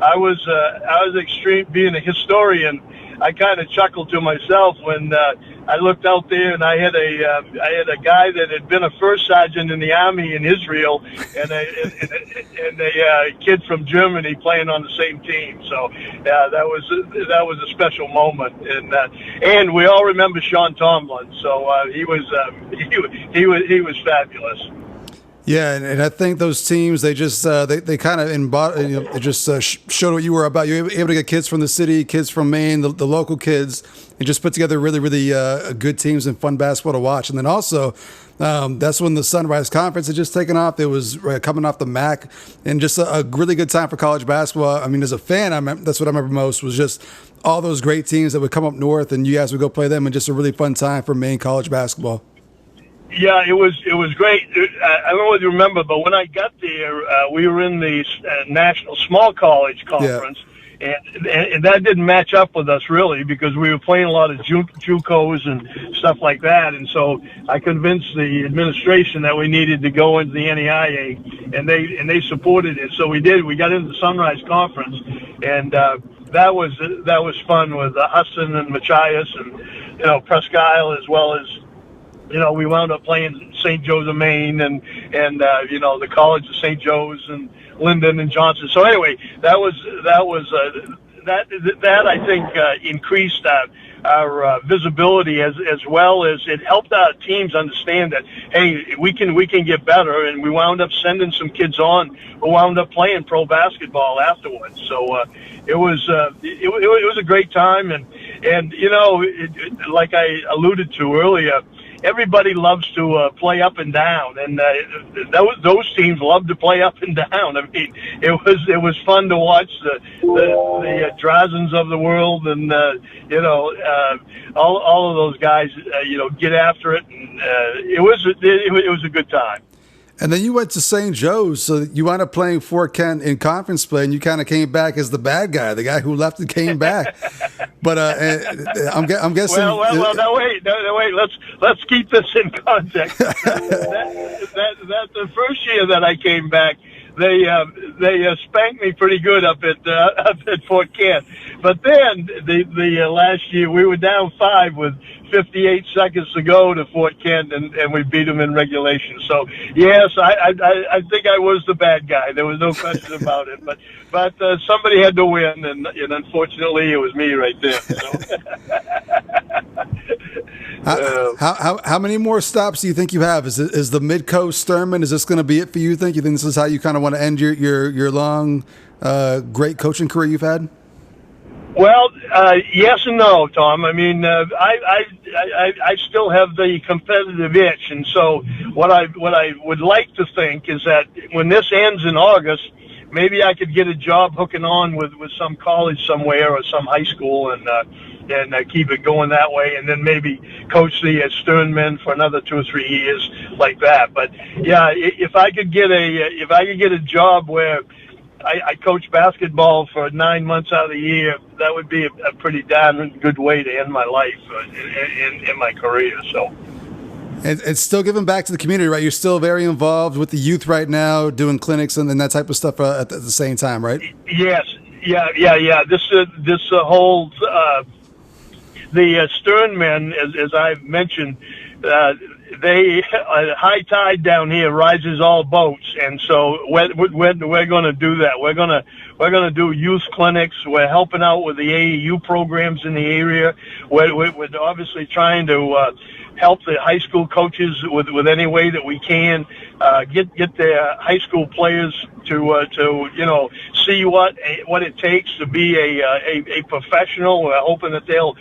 I was extreme. Being a historian, I kind of chuckled to myself when I looked out there, and I had a guy that had been a first sergeant in the army in Israel, and a kid from Germany playing on the same team. So that was a special moment, and we all remember Sean Tomlin. So he was fabulous. Yeah, and I think those teams, they just they kind of embody, it just showed what you were about. You were able to get kids from the city, kids from Maine, the local kids, and just put together really, really good teams and fun basketball to watch. And then also, that's when the Sunrise Conference had just taken off. It was coming off the MAC, and just a really good time for college basketball. I mean, as a fan, that's what I remember most, was just all those great teams that would come up north, and you guys would go play them, and just a really fun time for Maine college basketball. Yeah, it was great. I don't know whether you remember, but when I got there, we were in the National Small College Conference, and that didn't match up with us really, because we were playing a lot of JUCOs and stuff like that. And so I convinced the administration that we needed to go into the NEIA, and they supported it. So we did. We got into the Sunrise Conference, and that was fun with Hudson and Machias and Presque Isle, as well as. We wound up playing St. Joe's of Maine and the College of St. Joe's and Linden and Johnson. So anyway, that I think increased our visibility as well as it helped our teams understand that, hey, we can get better, and we wound up sending some kids on who wound up playing pro basketball afterwards. So it was a great time, and like I alluded to earlier, everybody loves to play up and down, and those teams love to play up and down. I mean, it was fun to watch the Drazens of the world, and all of those guys, get after it, and it was a good time. And then you went to St. Joe's, so you wound up playing Fort Kent in conference play, and you kind of came back as the bad guy, the guy who left and came back. But I'm guessing. Well, no, wait. Let's keep this in context. that the first year that I came back, they spanked me pretty good up at Fort Kent. But then the last year we were down 5 with 58 seconds to go to Fort Kent, and we beat them in regulation. So yes, I think I was the bad guy. There was no question about it. But somebody had to win, and unfortunately it was me right there. So. How many more stops do you think you have? Is the Mid-Coast Sternmen, is this going to be it for you? Think this is how you kind of want to end your long, great coaching career you've had? Well, yes and no, Tom. I mean, I still have the competitive itch, and so what I would like to think is that when this ends in August, maybe I could get a job hooking on with some college somewhere or some high school, and keep it going that way, and then maybe coach the Sternmen for another 2 or 3 years like that. But yeah, if I could get a job where I coach basketball for 9 months out of the year, that would be a pretty darn good way to end my life in my career. So. And still giving back to the community, right? You're still very involved with the youth right now, doing clinics and that type of stuff at the same time, right? Yes. Yeah. This whole the Sternmen, as I've mentioned, they high tide down here rises all boats, and so we're going to do that. We're going to do youth clinics. We're helping out with the AAU programs in the area. We're obviously trying to help the high school coaches with any way that we can, get the high school players to see what it takes to be a professional. We're hoping that they'll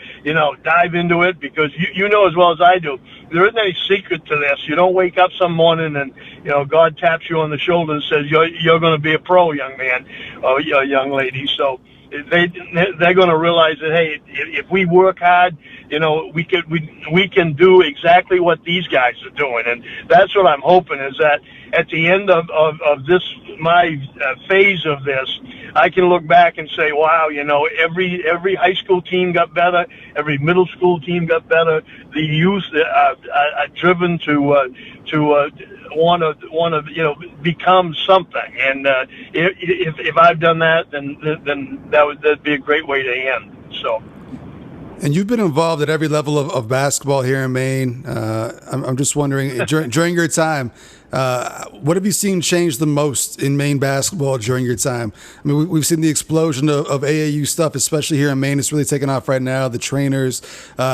dive into it, because you know as well as I do, there isn't any secret to this. You don't wake up some morning and God taps you on the shoulder and says you're going to be a pro, young man or young lady. So they're going to realize that, hey, if we work hard, we can do exactly what these guys are doing. And that's what I'm hoping, is that at the end of this, my phase of this, I can look back and say, wow, every high school team got better, every middle school team got better. The youth are driven to want to become something. And if I've done that, then that'd be a great way to end. So. And you've been involved at every level of basketball here in Maine. I'm just wondering, during your time, what have you seen change the most in Maine basketball during your time? I mean, we've seen the explosion of AAU stuff, especially here in Maine. It's really taken off right now. The trainers,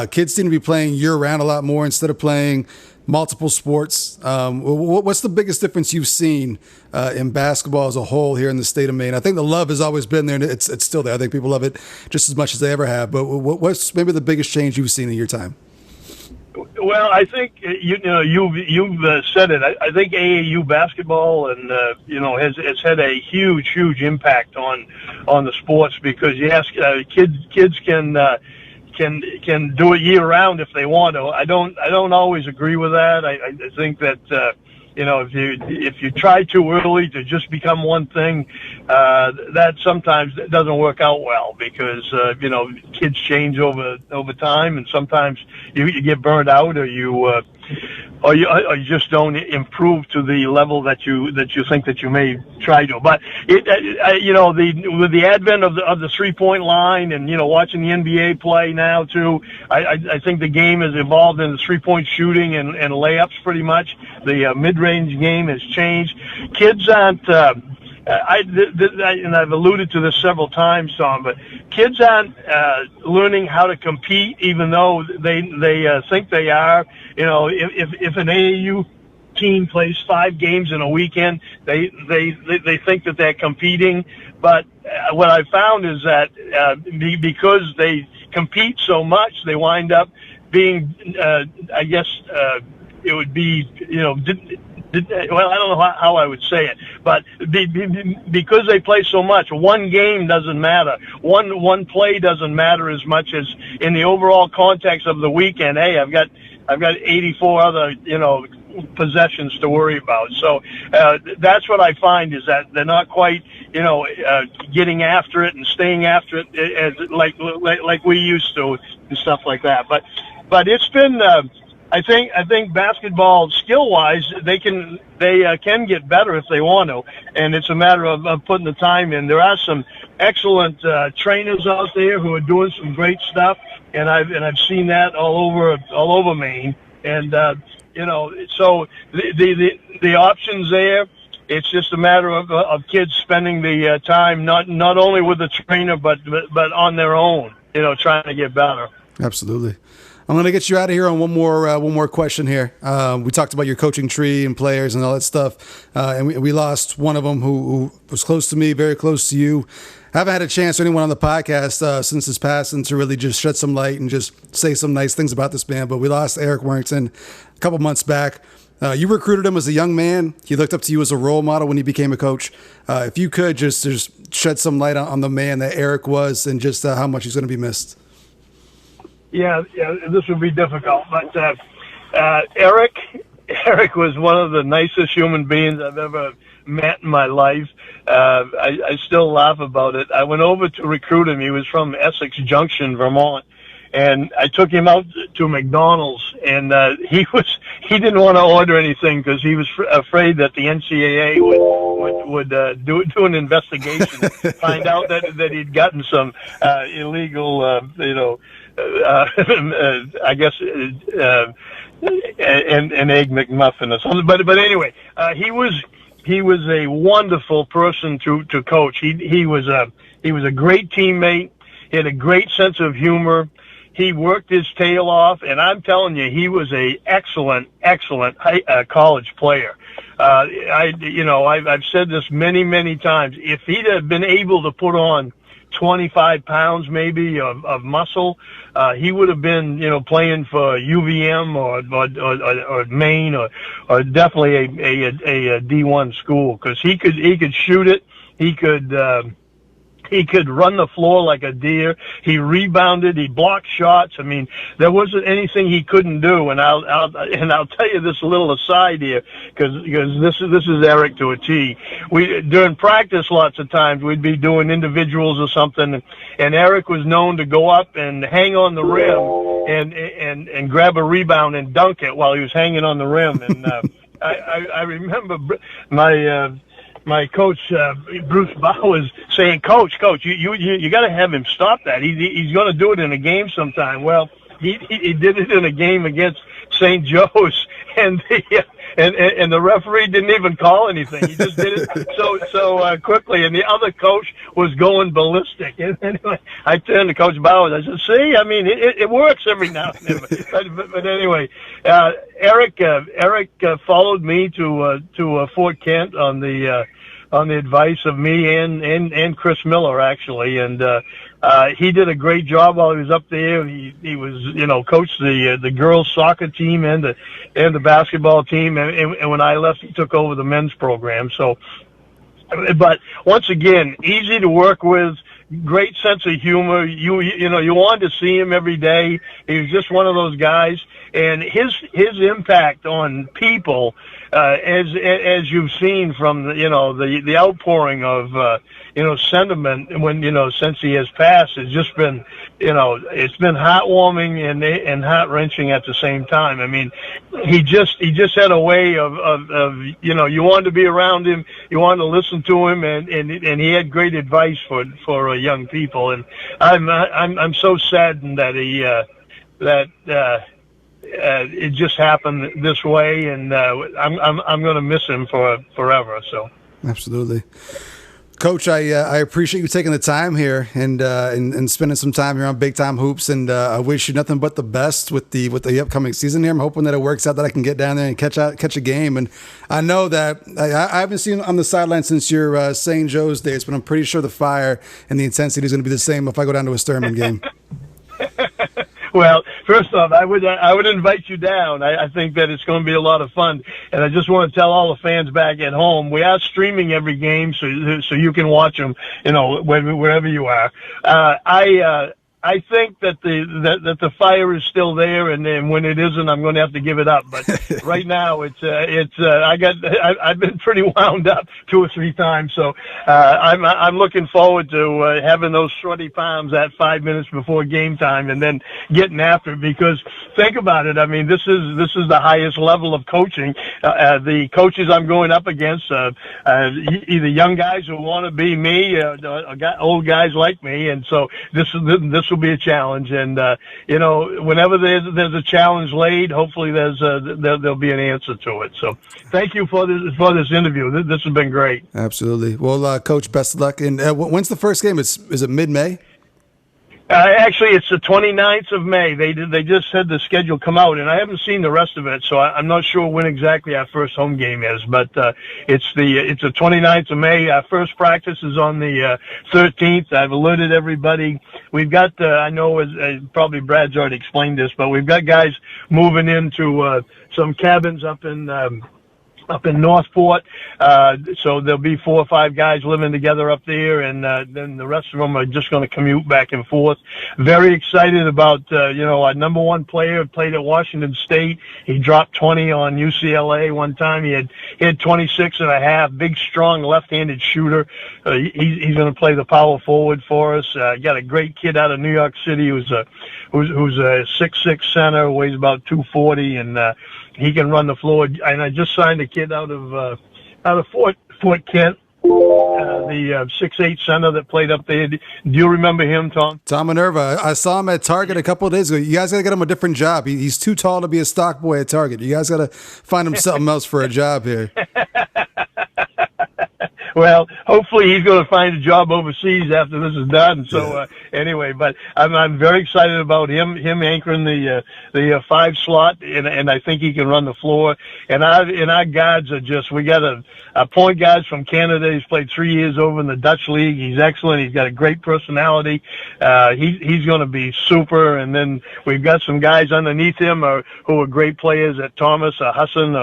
kids seem to be playing year-round a lot more instead of playing multiple sports. What's the biggest difference you've seen in basketball as a whole here in the state of Maine? I think the love has always been there, and it's still there. I think people love it just as much as they ever have. But what's maybe the biggest change you've seen in your time? Well, I think you've said it. I think AAU basketball and has had a huge impact on the sports, because yes, kids can do it year round if they want to. I don't always agree with that. I think that if you try too early to just become one thing, that sometimes doesn't work out well, because kids change over time, and sometimes you get burned out, or you just don't improve to the level that you think that you may try to. But with the advent of the 3-point line, and watching the NBA play now too, I think the game has evolved into 3-point shooting and layups pretty much. The mid-range game has changed. Kids aren't. And I've alluded to this several times, Tom, but kids aren't learning how to compete, even though they think they are. If an AAU team plays 5 games in a weekend, they think that they're competing. But what I found is that because they compete so much, they wind up being, I guess it would be, well, I don't know how I would say it, but because they play so much, one game doesn't matter. One play doesn't matter as much as in the overall context of the weekend. Hey, I've got 84 other possessions to worry about. So that's what I find, is that they're not quite getting after it and staying after it as like we used to and stuff like that. But it's been. I think basketball skill-wise, they can get better if they want to, and it's a matter of putting the time in. There are some excellent trainers out there who are doing some great stuff, and I've seen that all over Maine. And so the options there. It's just a matter of kids spending the time not only with the trainer but on their own, trying to get better. Absolutely. I'm going to get you out of here on one more question here. We talked about your coaching tree and players and all that stuff, and we lost one of them who was close to me, very close to you. haven't had a chance for anyone on the podcast since his passing to really just shed some light and just say some nice things about this man. But we lost Eric Werrington a couple months back. You recruited him as a young man. He looked up to you as a role model when he became a coach. If you could just shed some light on the man that Eric was and just how much he's going to be missed. Yeah, this would be difficult, but Eric was one of the nicest human beings I've ever met in my life. I still laugh about it. I went over to recruit him. He was from Essex Junction, Vermont. And I took him out to McDonald's, and he didn't want to order anything because he was afraid that the NCAA would do an investigation, find out that he'd gotten some illegal, I guess, an egg McMuffin or something. But anyway, he was a wonderful person to coach. He was a great teammate. He had a great sense of humor. He worked his tail off, and I'm telling you, he was a excellent college player. I've said this many times. If he'd have been able to put on 25 pounds maybe of muscle, he would have been, playing for UVM or Maine or definitely a D1 school, because he could shoot it. He could run the floor like a deer. He rebounded. He blocked shots. I mean, there wasn't anything he couldn't do. And I'll tell you this little aside here, because this is Eric to a T. During practice, lots of times we'd be doing individuals or something, and Eric was known to go up and hang on the rim and grab a rebound and dunk it while he was hanging on the rim. And I remember my coach, Bruce Bowers, saying, Coach, you got to have him stop that. He's going to do it in a game sometime. Well, he did it in a game against St. Joe's, and the referee didn't even call anything. He just did it so quickly, and the other coach was going ballistic. And anyway, I turned to Coach Bowers. I said, "See, I mean, it works every now and then." But anyway, Eric followed me to Fort Kent on the advice of me and Chris Miller, actually, and he did a great job while he was up there. He was, coached the girls soccer team and the basketball team, and when I left, he took over the men's program. So, but once again, easy to work with, great sense of humor. You wanted to see him every day. He was just one of those guys, and his impact on people, as you've seen from the outpouring of sentiment since he has passed, has just been it's been heartwarming and heart wrenching at the same time. I mean, he just had a way of you wanted to be around him, you wanted to listen to him, and he had great advice for young people. And I'm so saddened that it just happened this way, and I'm going to miss him forever. So absolutely. Coach, I appreciate you taking the time here and spending some time here on Big Time Hoops, and I wish you nothing but the best with the upcoming season here. I'm hoping that it works out, that I can get down there and catch a game. And I know that I haven't seen you on the sideline since your St. Joe's days, but I'm pretty sure the fire and the intensity is going to be the same if I go down to a Sternmen game. Well, first off, I would invite you down. I think that it's going to be a lot of fun, and I just want to tell all the fans back at home, we are streaming every game, so you can watch them, wherever you are. I think that the fire is still there, and then when it isn't, I'm going to have to give it up. But right now, I've been pretty wound up 2 or 3 times, so I'm looking forward to having those sweaty palms at 5 minutes before game time, and then getting after it. Because think about it, I mean, this is the highest level of coaching. The coaches I'm going up against, either young guys who want to be me, or old guys like me, and so this will be a challenge, and whenever there's a challenge laid, hopefully there'll be an answer to it. So thank you for this interview. This has been great. Absolutely. Well, Coach, best of luck. And when's the first game? Is it mid-May? Actually, it's the 29th of May. They just had the schedule come out, and I haven't seen the rest of it, so I'm not sure when exactly our first home game is. But it's the 29th of May. Our first practice is on the 13th. I've alerted everybody. We've got I know probably Brad's already explained this, but we've got guys moving into some cabins up in Northport. So there'll be 4 or 5 guys living together up there, and then the rest of them are just going to commute back and forth. Very excited about, our number one player played at Washington State. He dropped 20 on UCLA one time. He had 26 and a half, big, strong left-handed shooter. He's going to play the power forward for us. Got a great kid out of New York City who's a 6'6" center, weighs about 240, and he can run the floor. And I just signed a kid out of Fort Kent, the 6'8" center that played up there. Do you remember him, Tom? Tom Minerva. I saw him at Target a couple of days ago. You guys got to get him a different job. He's too tall to be a stock boy at Target. You guys got to find him something else for a job here. Well, hopefully he's going to find a job overseas after this is done. So anyway, but I'm very excited about him anchoring the 5 slot, and I think he can run the floor. And our guards are just, we got a point guard from Canada. He's played 3 years over in the Dutch league. He's excellent. He's got a great personality. He's going to be super. And then we've got some guys underneath him who are great players at Thomas, Husson,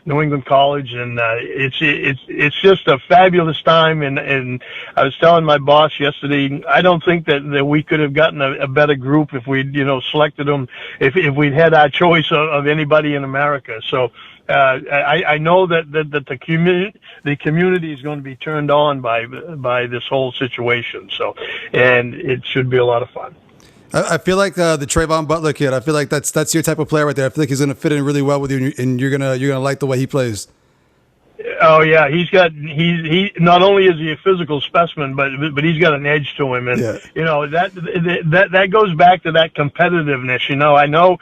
New England College, and it's just a fabulous time. And I was telling my boss yesterday, I don't think that we could have gotten a better group if we'd selected them, if we'd had our choice of anybody in America. So I know that the community is going to be turned on by this whole situation. So, and it should be a lot of fun. I feel like the Trayvon Butler kid. I feel like that's your type of player right there. I feel like he's going to fit in really well with you, and you're gonna like the way he plays. Oh yeah, he not only is he a physical specimen, but he's got an edge to him, and that goes back to that competitiveness. I know.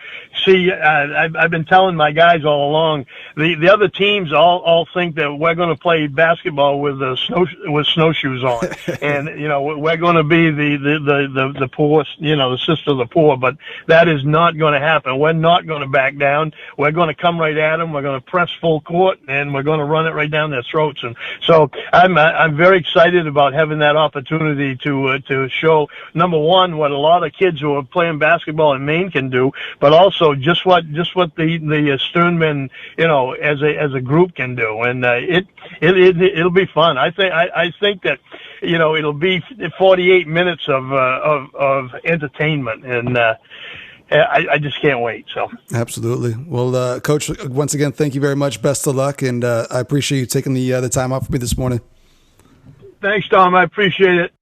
See, I've been telling my guys all along. The other teams all think that we're going to play basketball with snowshoes on, and we're going to be the poor, the sister of the poor. But that is not going to happen. We're not going to back down. We're going to come right at them. We're going to press full court, and we're going to run it right down their throats. And so I'm very excited about having that opportunity to show, number one, what a lot of kids who are playing basketball in Maine can do, but also just what the Sternmen, as a group can do. And it'll be fun. I think that it'll be 48 minutes of entertainment, and I just can't wait. So absolutely. Well, Coach, once again, thank you very much. Best of luck, and I appreciate you taking the time off with me this morning. Thanks, Tom. I appreciate it.